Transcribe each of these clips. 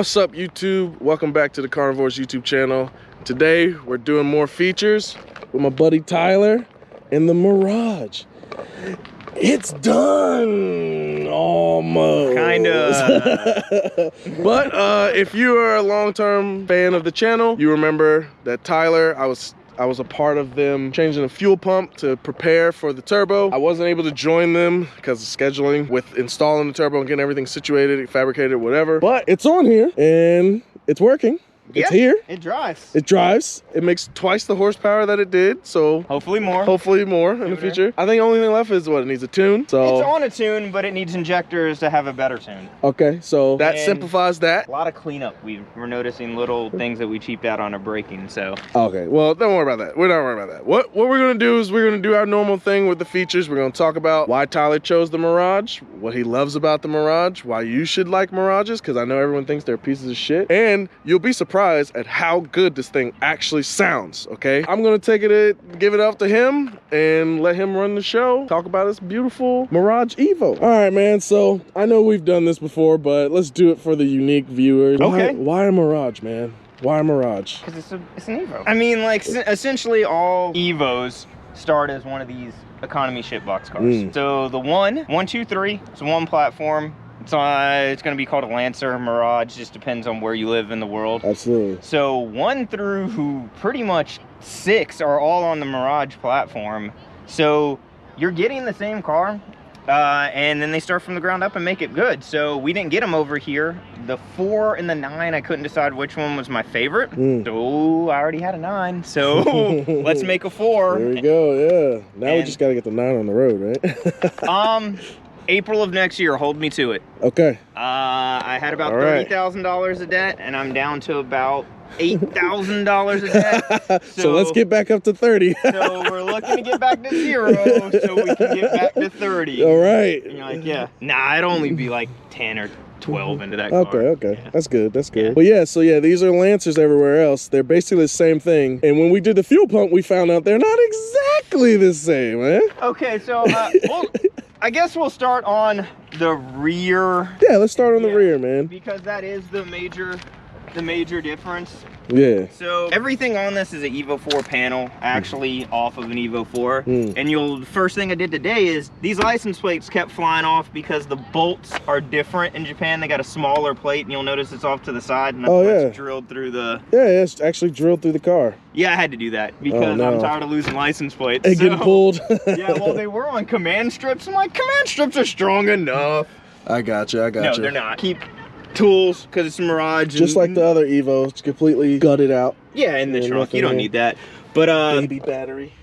What's up, YouTube? Welcome back to the CAR-NIVORES YouTube channel. Today we're doing more features with my buddy Tyler in the Mirage. It's done almost. Kinda. But if you are a long-term fan of the channel, you remember that Tyler, I was a part of them changing the fuel pump to prepare for the turbo. I wasn't able to join them because of scheduling with installing the turbo and getting everything situated, fabricated, whatever. But it's on here and it's working. It's here. It drives. It drives. It makes twice the horsepower that it did. So hopefully more. Hopefully more in the future. I think the only thing left is what it needs a tune. So it's on a tune, but it needs injectors to have a better tune. Okay, so that simplifies that. A lot of cleanup. We're noticing little things that we cheaped out on our braking. So okay, well, don't worry about that. We're not worried about that. What we're gonna do is we're gonna do our normal thing with the features. We're gonna talk about why Tyler chose the Mirage, what he loves about the Mirage, why you should like Mirages, because I know everyone thinks they're pieces of shit, and you'll be surprised at how good this thing actually sounds. Okay, I'm gonna take it, give it up to him and let him run the show, talk about this beautiful Mirage EVO. All right, man, so I know we've done this before, but let's do it for the unique viewers. Okay. Why a Mirage, man? Why a Mirage? Because it's an EVO. I mean, like, essentially all EVOs start as one of these economy shitbox cars. So the 1, 2, 3, it's one platform. It's going to be called a Lancer, Mirage, just depends on where you live in the world. Absolutely. So 1 through pretty much 6 are all on the Mirage platform. So you're getting the same car, and then they start from the ground up and make it good. So we didn't get them over here. The 4 and the 9, I couldn't decide which one was my favorite. So I already had a 9. So let's make a 4. There we go, yeah. Now we just got to get the 9 on the road, right? April of next year, hold me to it. Okay. I had about $30,000 of debt, and I'm down to about $8,000 of debt. So let's get back up to 30. So we're looking to get back to 0 so we can get back to 30. All right. And you're like, yeah. Nah, it'd only be like 10 or 12 into that car. Okay. Yeah. That's good. But yeah, so yeah, these are Lancers everywhere else. They're basically the same thing. And when we did the fuel pump, we found out they're not exactly the same, man. Okay, so I guess we'll start on the rear. Yeah, let's start on the rear, man. Because that is the major difference. Yeah. So everything on this is an EVO 4 panel, actually off of an EVO 4. And first thing I did today is these license plates kept flying off because the bolts are different in Japan. They got a smaller plate, and you'll notice it's off to the side, and that's why it's drilled through the... Yeah, it's actually drilled through the car. Yeah, I had to do that because I'm tired of losing license plates. And getting pulled. Yeah, well, they were on command strips. I'm like, command strips are strong enough. I got you. No, they're not. Keep tools, because it's a Mirage. Just like the other EVO, it's completely gutted out. Yeah, in the trunk. You don't need that. But baby battery.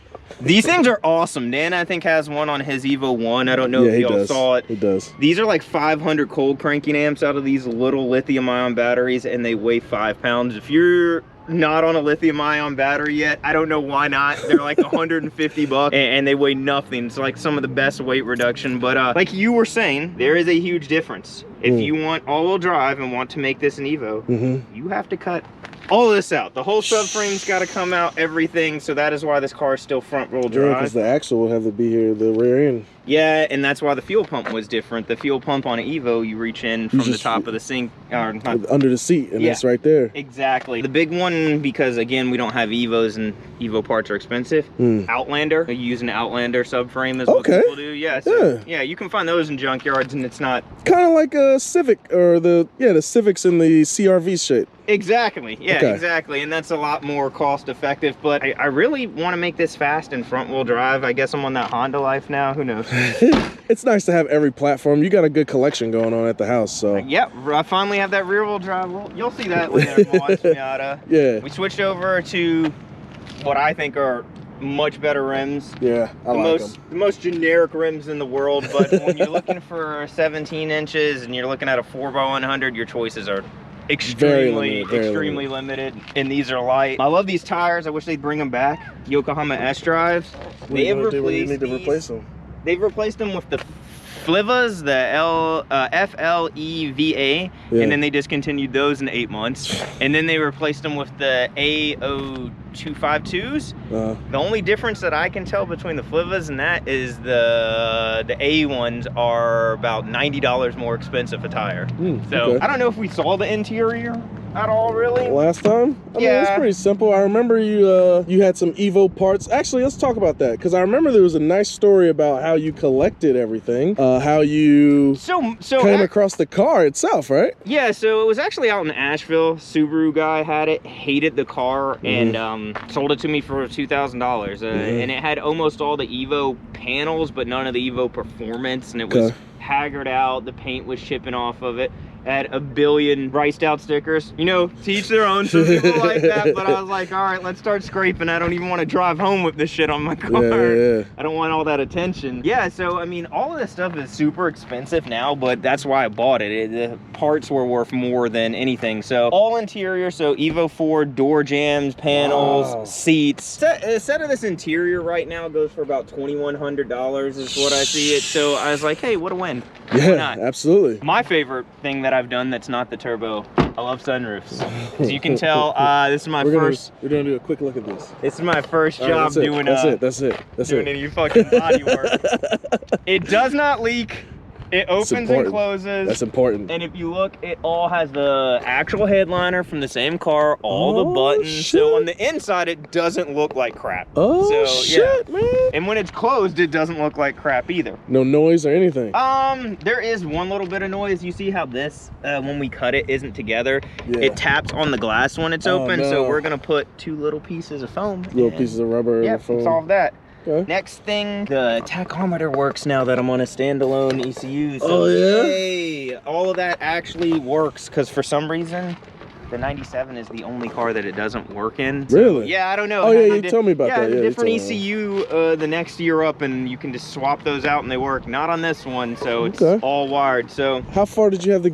These things are awesome. Dan, I think, has one on his EVO 1. I don't know if y'all saw it. He does. These are like 500 cold cranking amps out of these little lithium-ion batteries, and they weigh 5 pounds. If you're not on a lithium-ion battery yet, I don't know why not. They're like 150 bucks, and they weigh nothing. It's like some of the best weight reduction. But like you were saying, there is a huge difference. If you want all-wheel drive and want to make this an EVO, you have to cut all of this out. The whole subframe's got to come out, everything. So that is why this car is still front-wheel drive. Yeah, because the axle will have to be here, the rear end. Yeah, and that's why the fuel pump was different. The fuel pump on an EVO, you reach in from the top of the sink, or under the seat, and it's right there. Exactly. The big one, because again, we don't have EVOs, and EVO parts are expensive. Outlander, you use an Outlander subframe is what people do. Yeah, so, yeah, you can find those in junkyards, and it's not kind of like a Civic, or the Civics in the CR-V shape. Exactly. Yeah, exactly. And that's a lot more cost effective. But I really want to make this fast and front wheel drive. I guess I'm on that Honda life now. Who knows? It's nice to have every platform. You got a good collection going on at the house, so. Yep, I finally have that rear wheel drive. Well, you'll see that later. Yeah. We switched over to what I think are much better rims. Yeah, I like them. The most generic rims in the world. But when you're looking for 17 inches and you're looking at a 4x100, your choices are extremely limited, and these are light. I love these tires. I wish they'd bring them back. Yokohama S drives. They have replaced need to replace them. They've replaced them with the Flivas, the FLEVA, and then they discontinued those in 8 months, and then they replaced them with the AO252s. The only difference that I can tell between the Flivas and that is the A ones are about $90 more expensive a tire. So I don't know if we saw the interior at all, really. Last time? I mean, it's pretty simple. I remember you had some EVO parts. Actually, let's talk about that, because I remember there was a nice story about how you collected everything, how you came across the car itself, right? Yeah, so it was actually out in Asheville. Subaru guy had it, hated the car, and sold it to me for $2,000. And it had almost all the EVO panels, but none of the EVO performance, and it was haggard out. The paint was chipping off of it. Had a billion priced out stickers, you know, to each their own. Some people like that, but I was like, all right, let's start scraping. I don't even want to drive home with this shit on my car. I don't want all that attention. So I mean, all of this stuff is super expensive now, but that's why I bought it. The parts were worth more than anything. So all interior, so EVO 4 door jambs, panels, seats. A set of this interior right now goes for about $2,100 is what I see it. So I was like, hey, what a win. Why not? Absolutely. My favorite thing that I've done that's not the turbo, I love sunroofs. As you can tell, this is my first. We're gonna do a quick look at this. This is my first job doing That's it. any fucking body work. It does not leak. It opens and closes. That's important. And if you look, it all has the actual headliner from the same car, all the buttons. Shit. So on the inside, it doesn't look like crap. Shit, man. And when it's closed, it doesn't look like crap either. No noise or anything. There is one little bit of noise. You see how this, when we cut it, isn't together? It taps on the glass when it's open. So we're gonna put 2 little pieces of foam. Little pieces of rubber and foam. Solve that. Next thing, the tachometer works now that I'm on a standalone ECU. So yay! All of that actually works, because for some reason, the 97 is the only car that it doesn't work in. So, really? Yeah, I don't know. Oh yeah, you told me about that. Yeah, different ECU the next year up, and you can just swap those out and they work. Not on this one, so it's all wired. So how far did you have to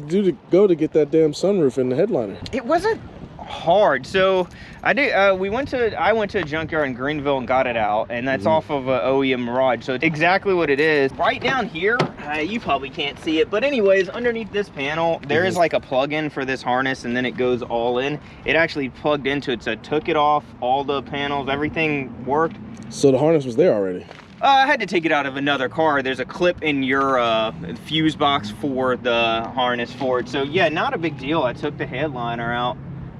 go to get that damn sunroof and the headliner? It wasn't hard. So I went to a junkyard in Greenville and got it out, and that's off of a OEM Mirage. So it's exactly what it is. Right down here, you probably can't see it, but anyways, underneath this panel there is like a plug-in for this harness, and then it goes all in. It actually plugged into it, so I took it off, all the panels, everything worked. So the harness was there already? I had to take it out of another car. There's a clip in your fuse box for the harness for it. So yeah, not a big deal. I took the headliner out.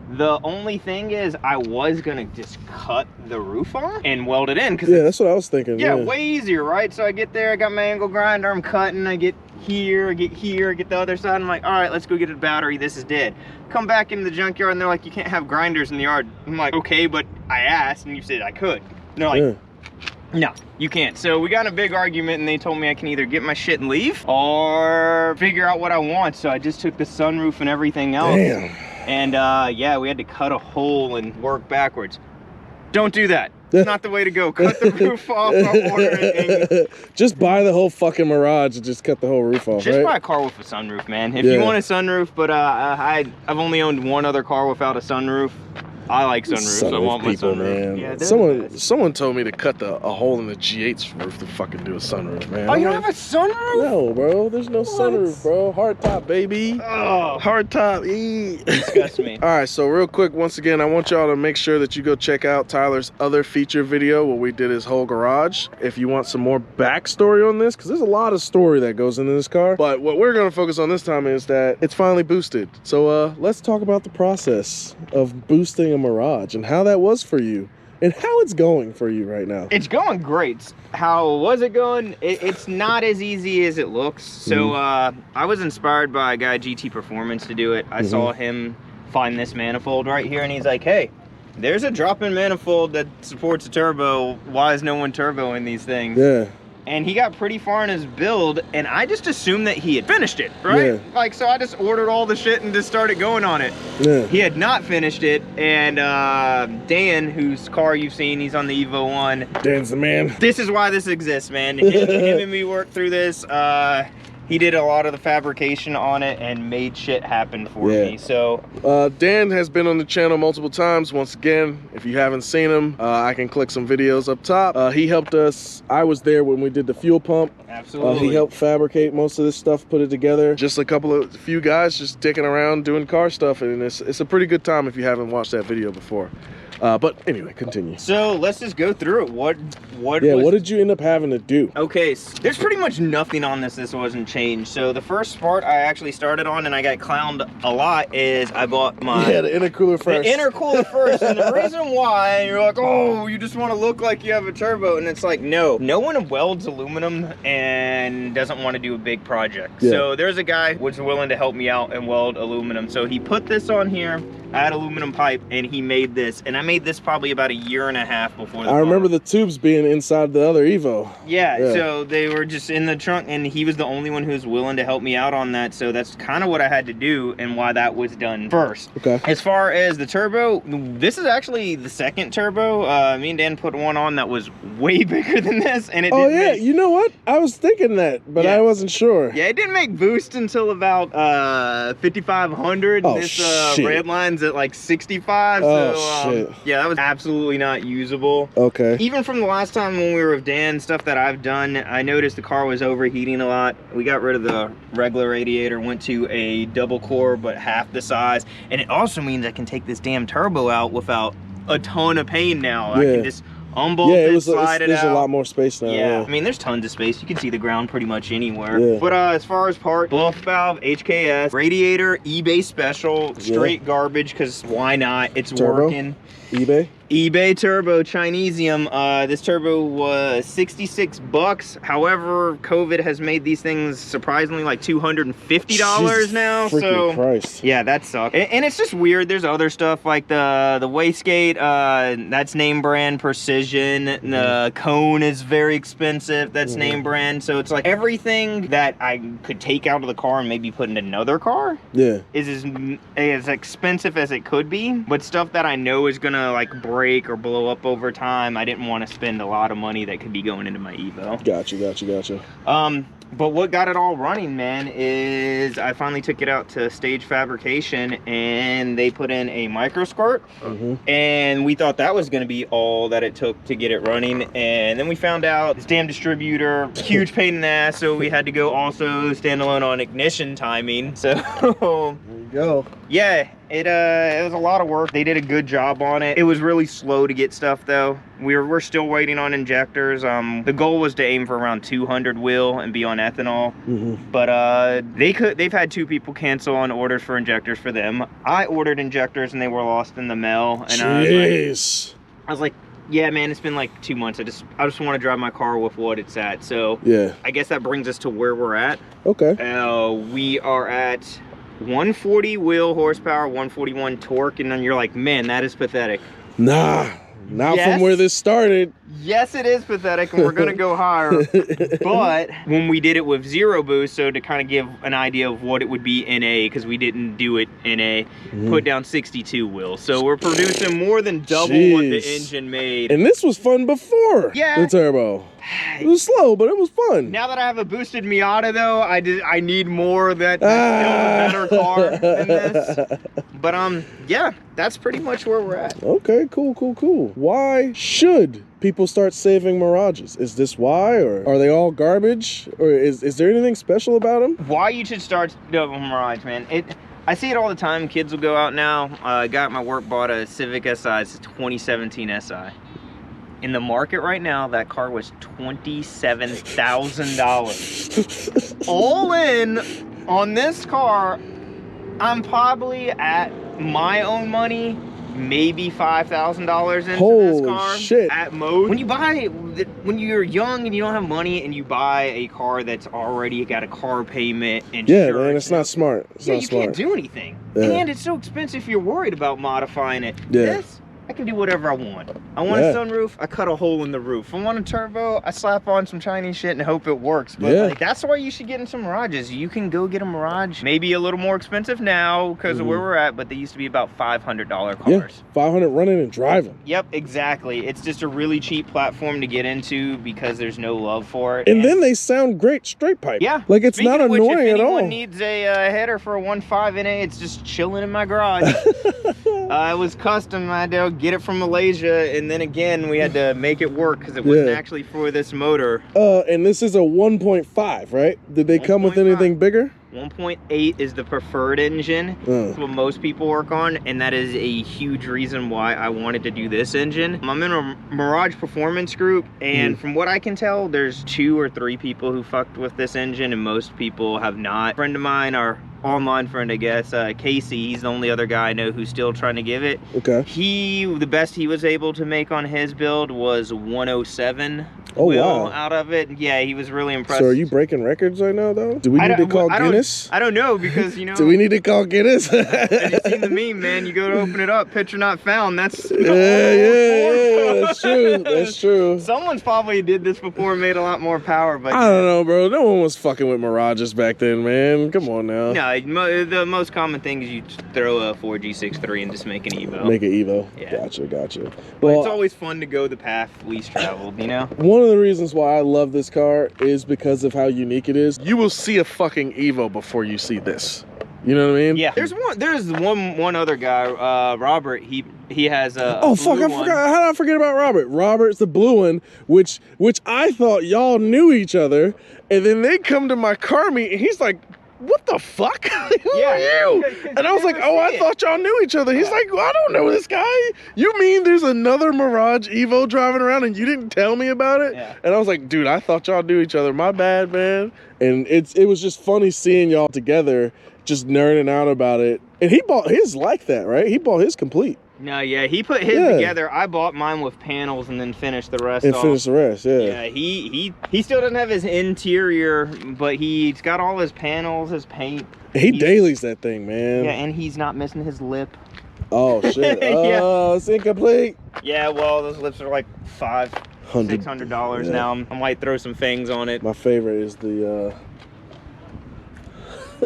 The only thing is, I was gonna just cut the roof off and weld it in. That's what I was thinking. Yeah, way easier, right? So I get there, I got my angle grinder, I'm cutting, I get here, I get the other side. I'm like, all right, let's go get a battery. This is dead. Come back into the junkyard, and they're like, you can't have grinders in the yard. I'm like, okay, but I asked, and you said I could. And they're like, no, you can't. So we got in a big argument, and they told me I can either get my shit and leave or figure out what I want. So I just took the sunroof and everything else. Damn. And yeah, we had to cut a hole and work backwards. Don't do that. It's not the way to go. Cut the roof off. Just buy the whole fucking Mirage and just cut the whole roof off. Just buy a car with a sunroof, man. If you want a sunroof, but I've only owned one other car without a sunroof. I like sunroofs. I want my sunroof. Man. Yeah, someone told me to cut a hole in the G8's roof to fucking do a sunroof, man. Oh, you don't have a sunroof? No, bro. There's no sunroof, bro. Hard top, baby. Oh, hard top. Disgust me. All right, so real quick, once again, I want y'all to make sure that you go check out Tyler's other feature video where we did his whole garage. If you want some more backstory on this, because there's a lot of story that goes into this car. But what we're gonna focus on this time is that it's finally boosted. So let's talk about the process of boosting a Mirage and how that was for you and how it's going for you right now. It's going great. How was it going? It's not as easy as it looks. So I was inspired by a guy, GT Performance, to do it. I saw him find this manifold right here, and he's like, hey, there's a drop-in manifold that supports a turbo. Why is no one turboing these things? Yeah. And he got pretty far in his build, and I just assumed that he had finished it, right? Yeah. Like, so I just ordered all the shit and just started going on it. Yeah. He had not finished it, and Dan, whose car you've seen, he's on the EVO 1. Dan's the man. This is why this exists, man. Him and me worked through this. He did a lot of the fabrication on it and made shit happen for me. So Dan has been on the channel multiple times. Once again, if you haven't seen him, I can click some videos up top. He helped us. I was there when we did the fuel pump. Absolutely. He helped fabricate most of this stuff, put it together. Just a few guys just dicking around doing car stuff, and it's a pretty good time if you haven't watched that video before. But anyway, continue. So let's just go through it. What did you end up having to do? Okay, so there's pretty much nothing on this wasn't changed. So the first part I actually started on, and I got clowned a lot, is I bought my the intercooler first. The intercooler first, and the reason why, you're like, oh, you just want to look like you have a turbo, and it's like, no one welds aluminum and doesn't want to do a big project. So there's a guy who was willing to help me out and weld aluminum. So he put this on here. I had aluminum pipe, and he made this, and I made this probably about 1.5 years before the car. Remember the tubes being inside the other EVO. Yeah, so they were just in the trunk, and he was the only one who was willing to help me out on that, so that's kind of what I had to do and why that was done first. Okay. As far as the turbo, this is actually the second turbo. Me and Dan put one on that was way bigger than this, and it didn't make... you know what? I was thinking that, but I wasn't sure. Yeah, it didn't make boost until about 5,500. This red line's at like 65. So yeah, that was absolutely not usable. Okay. Even from the last time when we were with Dan, stuff that I've done, I noticed the car was overheating a lot. We got rid of the regular radiator, went to a double core but half the size, and it also means I can take this damn turbo out without a ton of pain now. I can just unbolt it, slide it out. There's a lot more space now. Yeah, I mean, there's tons of space. You can see the ground pretty much anywhere. But as far as part, bluff valve, HKS, radiator, eBay special, straight garbage, because why not? It's working. eBay turbo, Chinesium. This turbo was 66 bucks. However, COVID has made these things surprisingly like $250 now. So Christ. Yeah, that sucks. And it's just weird. There's other stuff like the wastegate. That's name brand Precision. The cone is very expensive. That's name brand. So it's like everything that I could take out of the car and maybe put in another car. Is as expensive as it could be. But stuff that I know is gonna like break or blow up over time, I didn't want to spend a lot of money that could be going into my EVO. Gotcha. But what got it all running, man, is I finally took it out to stage fabrication, and they put in a micro squirt, and we thought that was going to be all that it took to get it running, and then we found out this damn distributor, huge pain in the ass, so we had to go also standalone on ignition timing. So there you go. Yeah, it was a lot of work. They did a good job on it. It was really slow to get stuff though. We're still waiting on injectors. The goal was to aim for around 200 wheel and be on ethanol. But they've had 2 people cancel on orders for injectors for them. I ordered injectors and they were lost in the mail. And I was like, yeah, man, it's been like 2 months. I just want to drive my car with what it's at. So I guess that brings us to where we're at. Okay. We are at 140 wheel horsepower, 141 torque, and then you're like, man, that is pathetic. Nah, not from where this started. Yes, it is pathetic, and we're gonna go higher. But when we did it with zero boost, so to kind of give an idea of what it would be NA, because we didn't do it NA, put down 62 wheels. So we're producing more than double what the engine made. And this was fun before the turbo. It was slow, but it was fun. Now that I have a boosted Miata, though, I need more. That's still a better car than this. But yeah, that's pretty much where we're at. Okay, cool. Why should people start saving Mirages? Is this why, or are they all garbage, or is there anything special about them? Why you should start doing Mirage, man? I see it all the time. Kids will go out now. A guy at my work bought a Civic Si. It's a 2017 Si. In the market right now, that car was $27,000. All in on this car, I'm probably at my own money, maybe $5,000 into this car at most. When you're young and you don't have money and you buy a car that's already got a car payment, insurance. Yeah, man, it's not smart. You can't do anything. And it's so expensive if you're worried about modifying it. This, I can do whatever I want. I want a sunroof, I cut a hole in the roof. I want a turbo, I slap on some Chinese shit and hope it works. But like, that's why you should get in some Mirages. You can go get a Mirage, maybe a little more expensive now because of where we're at, but they used to be about $500 cars. Yeah, 500 running and driving. Yep, exactly. It's just a really cheap platform to get into because there's no love for it. And then they sound great straight pipe. Yeah. Like, it's not annoying at all. If anyone needs a header for a 1.5 NA, it's just chilling in my garage. It was custom. I had to get it from Malaysia, and then again we had to make it work because it wasn't actually for this motor. And this is a 1.5, right? Did they come with anything bigger? 1.8 is the preferred engine. That's what most people work on, and that is a huge reason why I wanted to do this engine. I'm in a Mirage performance group, and from what I can tell, there's 2 or 3 people who fucked with this engine, and most people have not. A friend of mine, our online friend, I guess, Casey, he's the only other guy I know who's still trying to give it. Okay. The best he was able to make on his build was 107. Wow. Out of it. Yeah, he was really impressed. So are you breaking records right now, though? Do we need to call Guinness? I don't know, because, you know. Do we need to call Guinness? Have you seen the meme, man? You go to open it up, picture not found. That's yeah, that's true. That's true. Someone's probably did this before and made a lot more power, but I don't know, bro. No one was fucking with Mirages back then, man. Come on now. No, the most common thing is you throw a 4G63 and just make an EVO. Make an EVO. Yeah. Gotcha. Well, it's always fun to go the path least traveled, you know? One of the reasons why I love this car is because of how unique it is. You will see a fucking EVO before you see this. You know what I mean? Yeah. There's one other guy, Robert. He has a oh fuck! I forgot. How did I forget about Robert? Robert's the blue one, which I thought y'all knew each other, and then they come to my car meet, and he's like, what the fuck? Who are you? And I was like, oh, I thought y'all knew each other. He's like, well, I don't know this guy. You mean there's another Mirage EVO driving around and you didn't tell me about it? Yeah. And I was like, dude, I thought y'all knew each other. My bad, man. And it was just funny seeing y'all together, just nerding out about it. And he bought his like that, right? He bought his complete. No, yeah, he put his together. I bought mine with panels and then finished the rest off. Finished the rest, yeah. Yeah, he still doesn't have his interior, but he's got all his panels, his paint. He dailies that thing, man. Yeah, and he's not missing his lip. Oh, shit. Oh, it's incomplete. Yeah, well, those lips are like $600 now. I might throw some fangs on it. My favorite is the...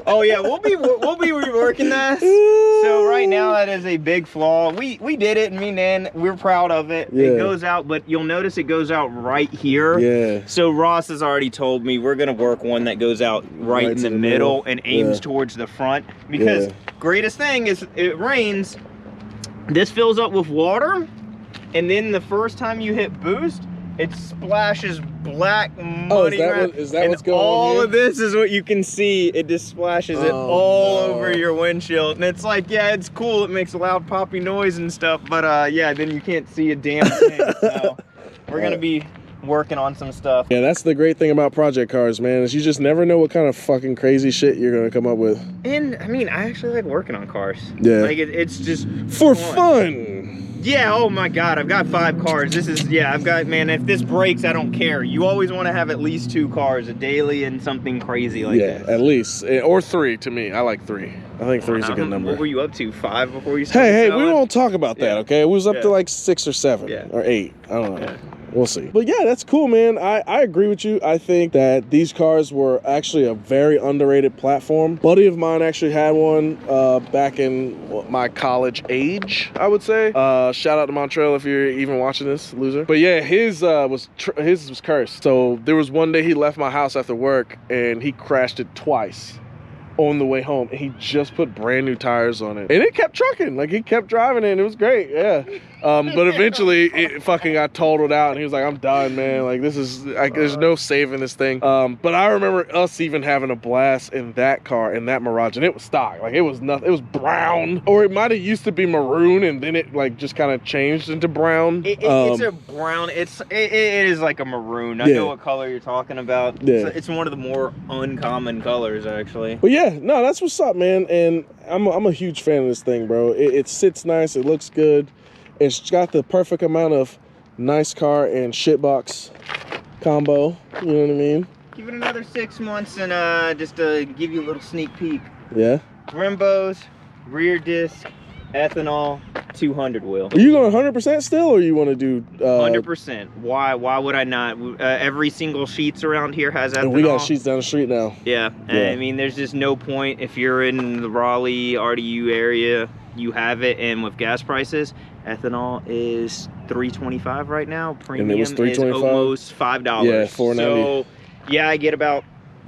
Oh yeah, we'll be reworking that. So right now that is a big flaw. We did it, and me and Nan, we're proud of it. Yeah. It goes out, but you'll notice it goes out right here. Yeah. So Ross has already told me we're gonna work one that goes out right in the middle and aims towards the front. Because greatest thing is it rains, this fills up with water, and then the first time you hit boost, it splashes black muddy ground. Is that what's going on all here? of this is what you can see. It just splashes it all over your windshield. And it's like, yeah, it's cool. It makes a loud poppy noise and stuff. But yeah, then you can't see a damn thing. So we're going to be working on some stuff. Yeah, that's the great thing about project cars, man, is you just never know what kind of fucking crazy shit you're going to come up with. And, I mean, I actually like working on cars. Yeah. Like, it's just for fun. Yeah, oh my God, I've got 5 cars. This is, yeah, I've got, man, if this breaks, I don't care. You always want to have at least 2 cars, a daily and something crazy like this. Yeah, at least. Or 3 to me. I like 3. I think 3 is a good number. What were you up to, 5 before you started Hey, selling? we won't talk about that, okay? It was up to like 6 or 7 or 8. I don't know. Yeah. We'll see. But yeah, that's cool, man. I agree with you. I think that these cars were actually a very underrated platform. A buddy of mine actually had one back in my college age, I would say. Shout out to Montreal if you're even watching this, loser. But yeah, his was cursed. So there was one day he left my house after work and he crashed it twice on the way home, and he just put brand new tires on it, and it kept trucking. Like, he kept driving it, and it was great. Yeah. But eventually it fucking got totaled out, and he was like, I'm done, man. Like, this is like, there's no saving this thing. But I remember us even having a blast in that car, in that Mirage, and it was stock. Like, it was nothing. It was brown, or it might have used to be maroon, and then it like just kind of changed into brown. It's a brown. It is like a maroon. I know what color you're talking about. Yeah. It's one of the more uncommon colors, actually. But yeah, no, that's what's up, man. And I'm a huge fan of this thing, bro. It sits nice. It looks good. It's got the perfect amount of nice car and shitbox combo. You know what I mean? Give it another 6 months and just to give you a little sneak peek. Yeah. Brembos, rear disc, ethanol, 200 wheel. Are you going 100% still, or you want to do 100%? Why would I not? Every single sheets around here has ethanol. We got sheets down the street now. Yeah, I mean, there's just no point. If you're in the Raleigh RDU area, you have it. And with gas prices, ethanol is $3.25 right now. Premium is almost $5. Yeah, $4.90. So yeah, I get about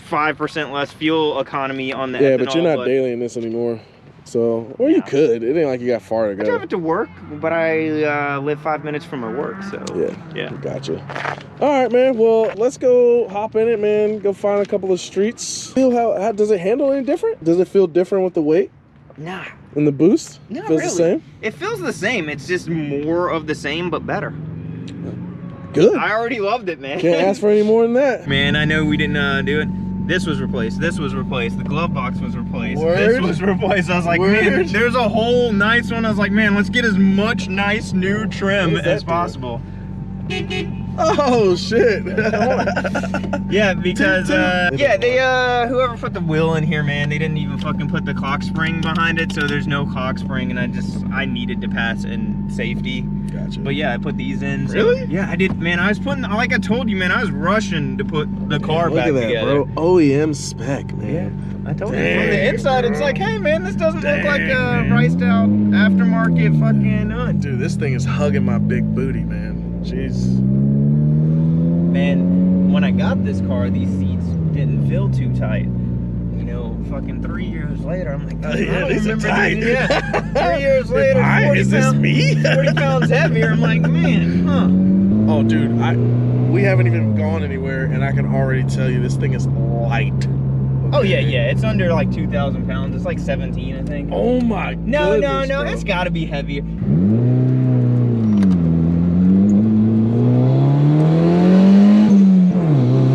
5% less fuel economy on the ethanol. Yeah, but you're not daily in this anymore. So, or you could. It ain't like you got far to go. I drive it to work, but I live 5 minutes from my work, so. Yeah. Gotcha. All right, man. Well, let's go hop in it, man. Go find a couple of streets. Feel how does it handle any different? Does it feel different with the weight? Nah. And the boost? Not feels really. The same? It feels the same. It's just more of the same, but better. Good. I already loved it, man. Can't ask for any more than that. Man, I know we didn't do it. This was replaced. This was replaced. The glove box was replaced. Word. This was replaced. I was like, man, there's a whole nice one. I was like, man, let's get as much nice new trim as possible. Oh shit. Yeah, because yeah, they whoever put the wheel in here, man, they didn't even fucking put the cock spring behind it, so there's no cock spring, and I needed to pass in safety. Gotcha. But yeah, I put these in. So, really? Yeah, I did, man. I was putting, like I told you, man, I was rushing to put the car back together. Look at that, bro. OEM spec, man. Yeah, I told you. From the inside, it's like, hey, man, this doesn't look like a priced out aftermarket fucking Dude, this thing is hugging my big booty, man. Jeez. Man, when I got this car, these seats didn't feel too tight. You know, fucking 3 years later, I'm like, I don't remember tight. these. Yeah, 3 years later, 40 is this pounds, me? 40 pounds heavier. I'm like, man, huh? Oh, dude, we haven't even gone anywhere, and I can already tell you this thing is light. Okay. Oh, yeah, it's under like 2,000 pounds. It's like 17, I think. Oh my No, goodness, bro. it's gotta be heavier.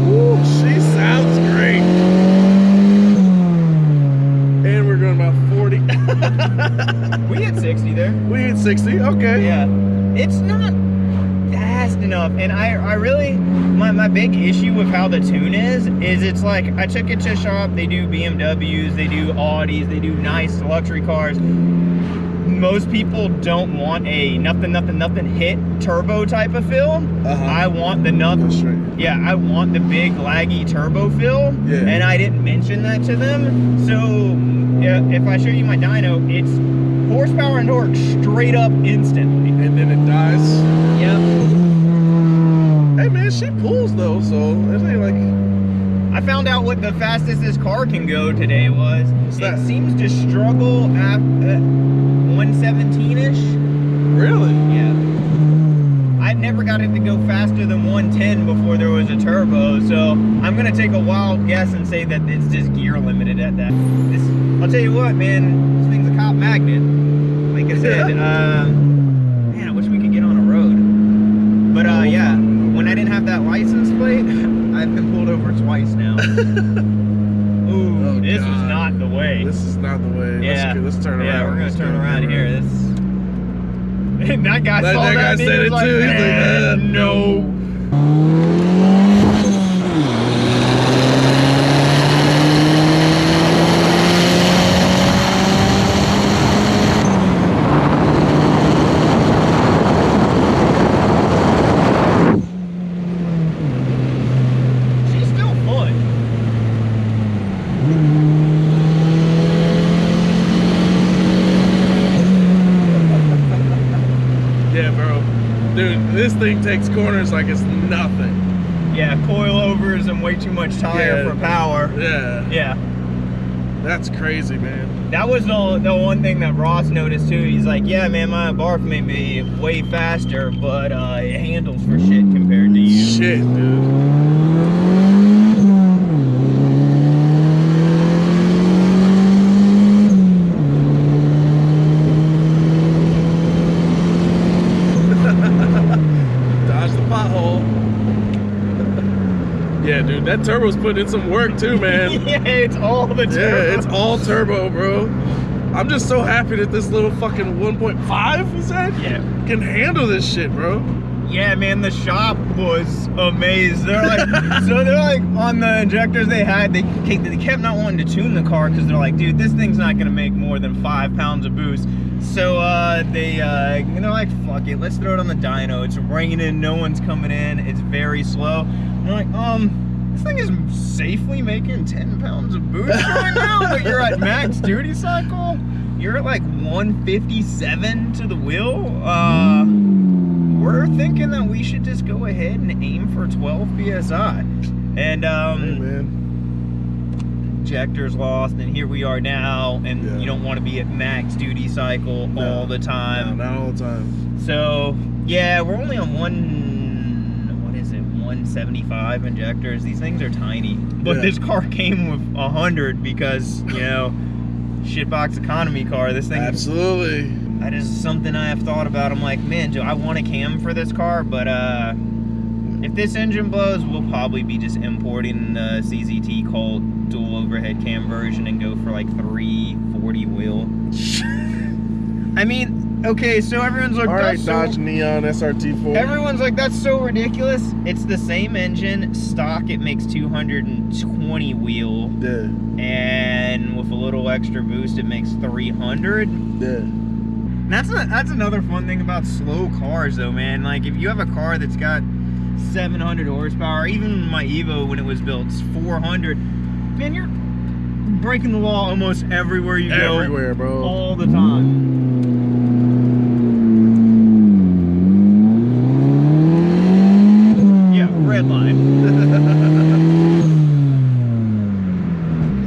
Ooh, she sounds great. And we're going about 40. We hit 60 there. We hit 60, okay. Yeah, it's not fast enough, and I really, my big issue with how the tune is it's like, I took it to a shop, they do BMWs, they do Audis, they do nice luxury cars. Most people don't want a nothing hit turbo type of feel. I want the nothing. Yeah, I want the big laggy turbo feel. Yeah. And I didn't mention that to them. So yeah, if I show you my dyno, it's horsepower and torque straight up instantly. And then it dies. Yep. Hey man, she pulls though, so it ain't like. I found out what the fastest this car can go today was. What's that? It seems to struggle at 117-ish. Really? Yeah. I never got it to go faster than 110 before there was a turbo, so I'm gonna take a wild guess and say that it's just gear limited at that. I'll tell you what, man, this thing's a cop magnet. Like I said, man, I wish we could get on a road. But yeah, when I didn't have that license plate, I've been pulled over twice now. Ooh, this was not the way. This is not the way. Yeah. Let's turn around. Yeah, we're gonna turn around here. That guy saw that guy and he said was it like, too. He's like, no. She's still fun. Yeah, bro. Dude, this thing takes corners like it's nothing. Yeah, coilovers and way too much tire for power. Yeah. Yeah. That's crazy, man. That was the one thing that Ross noticed too. He's like, yeah, man, my barf may be way faster, but it handles for shit compared to you. Shit, dude. Dodge the pothole. Yeah, dude, that turbo's putting in some work too, man. Yeah, it's all the turbo. Yeah, it's all turbo, bro. I'm just so happy that this little fucking 1.5, you said? Yeah. Can handle this shit, bro. Yeah, man, the shop was amazed. They're like, so they're like, on the injectors they had, they kept not wanting to tune the car because they're like, dude, this thing's not gonna make more than 5 pounds of boost. So they're like, fuck it, let's throw it on the dyno. It's raining, no one's coming in, it's very slow. And they're like, this thing is safely making 10 pounds of boost right now, but you're at max duty cycle. You're at like 157 to the wheel. We're thinking that we should just go ahead and aim for 12 PSI. And hey, man. Injectors lost, and here we are now, and you don't want to be at max duty cycle all the time. No, not all the time. So yeah, we're only on 175 injectors. These things are tiny, but this car came with 100 because, you know, shitbox economy car. This thing, absolutely. That is something I have thought about. I'm like, man, do I want a cam for this car? But if this engine blows, we'll probably be just importing the CZT Colt dual overhead cam version and go for like 340 wheel. I mean, okay, so everyone's like, all right, Dodge Neon SRT4. Everyone's like, that's so ridiculous. It's the same engine, stock. It makes 220 wheel. Yeah. And with a little extra boost, it makes 300. Yeah. That's another fun thing about slow cars, though, man. Like, if you have a car that's got 700 horsepower, even my EVO when it was built, it's 400. Man, you're breaking the law almost everywhere you go. Everywhere, bro. All the time. Yeah, red line.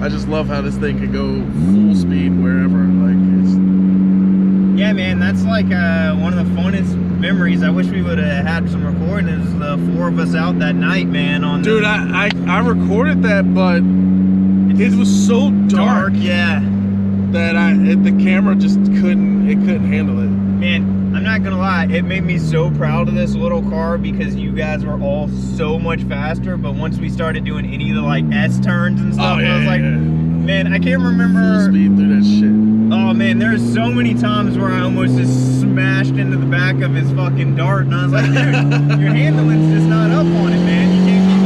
I just love how this thing can go full speed wherever. Like, it's... Yeah, man, that's like one of the funnest memories. I wish we would have had some recording. Is the 4 of us out that night, man. On dude, I recorded that, but it was so dark, yeah, that the camera just couldn't handle it. Man, I'm not gonna lie, it made me so proud of this little car because you guys were all so much faster. But once we started doing any of the like S turns and stuff, I was like, man, I can't remember. Full speed through that shit. Oh man, there's so many times where I almost just smashed into the back of his fucking Dart, and I was like, dude, your handling's just not up on it, man. You can't keep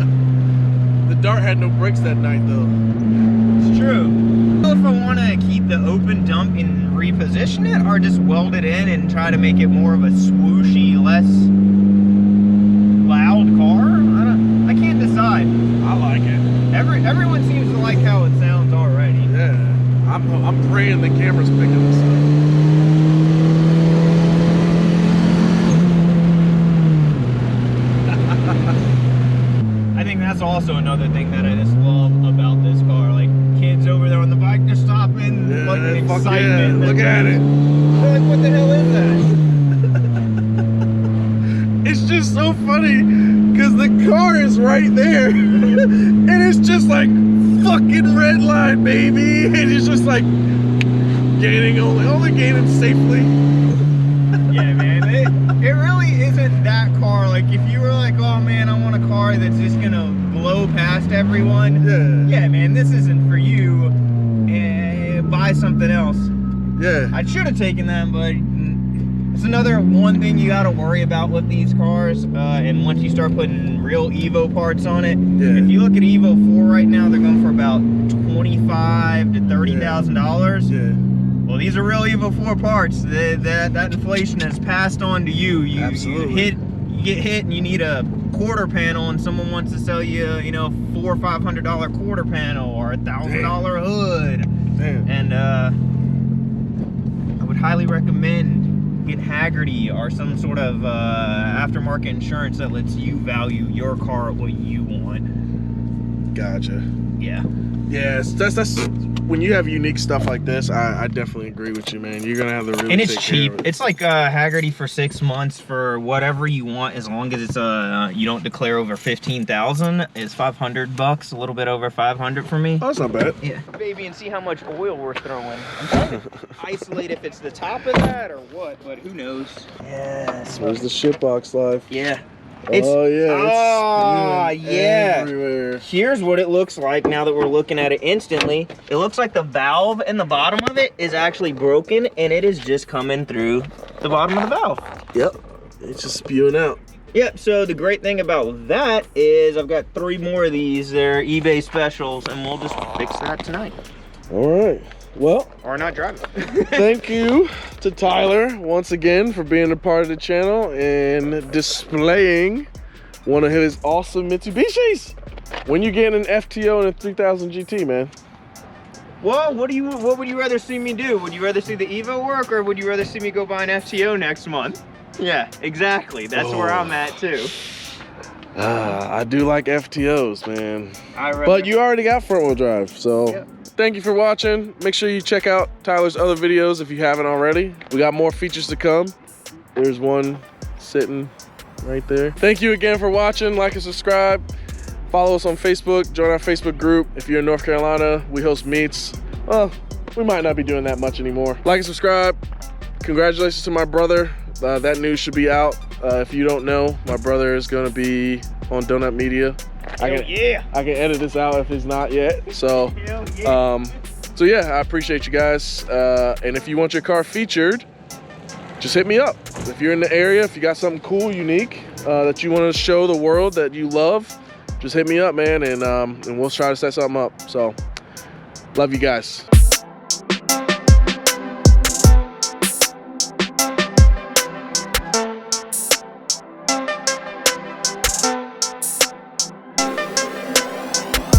up. The Dart had no brakes that night, though. It's true. If I want to keep the open dump and reposition it, or just weld it in and try to make it more of a swooshy, less loud car, I can't decide. I like it. Everyone seems to like how it sounds already. Yeah, I'm praying the camera's picking this up. I think that's also another thing that I just love about this car. Like, kids over there on the bike, they're stopping, like excitement. Yeah. Look at it. They're like, what the hell is that? It's just so funny because the car is right there and it's just like fucking red line, baby, and it's just like gaining only gaining safely. Yeah, man, it really isn't that car. Like, if you were like, oh man, I want a car that's just gonna blow past everyone, yeah man, this isn't for you. Buy something else. Yeah, I should have taken that, but it's another one thing you got to worry about with these cars. And once you start putting real EVO parts on it, if you look at EVO 4 right now, they're going for about $25,000 to $30,000. Yeah. Well, these are real EVO 4 parts. That inflation has passed on to you. You get hit, and you need a quarter panel, and someone wants to sell you, you know, $400 or $500 quarter panel or $1,000 hood. Damn. And I would highly recommend get Haggerty or some sort of aftermarket insurance that lets you value your car at what you want. Gotcha. Yeah. Yes, that's when you have unique stuff like this. I definitely agree with you, man. You're gonna have to really. And it's take cheap. care of it. It's like Haggerty for 6 months for whatever you want, as long as it's you don't declare over 15,000. It's $500, a little bit over 500 for me. Oh, that's not bad. Yeah. Baby, and see how much oil we're throwing. I'm trying to isolate if it's the top of that or what, but who knows? Yes. Where's the shitbox live? Yeah. Oh yeah. It's yeah. Everywhere. Here's what it looks like now that we're looking at it instantly. It looks like the valve in the bottom of it is actually broken, and it is just coming through the bottom of the valve. Yep. It's just spewing out. Yep, so the great thing about that is I've got 3 more of these. They're eBay specials, and we'll just fix that tonight. All right. Well, or not drive it. thank you to Tyler once again for being a part of the channel and displaying one of his awesome Mitsubishis. When you get an FTO and a 3000 GT, man? Well, what would you rather see me do? Would you rather see the EVO work, or would you rather see me go buy an FTO next month? Yeah, exactly. That's where I'm at too. I do like FTOs, man. But you already got front wheel drive, so yep. Thank you for watching. Make sure you check out Tyler's other videos if you haven't already. We got more features to come. There's one sitting right there. Thank you again for watching. Like and subscribe. Follow us on Facebook. Join our Facebook group. If you're in North Carolina, we host meets. Well, we might not be doing that much anymore. Like and subscribe. Congratulations to my brother. That news should be out. If you don't know, my brother is going to be on Donut Media. I can edit this out if he's not yet. So, so yeah, I appreciate you guys. And if you want your car featured, just hit me up. If you're in the area, if you got something cool, unique that you want to show the world that you love, just hit me up, man, and we'll try to set something up. So, love you guys.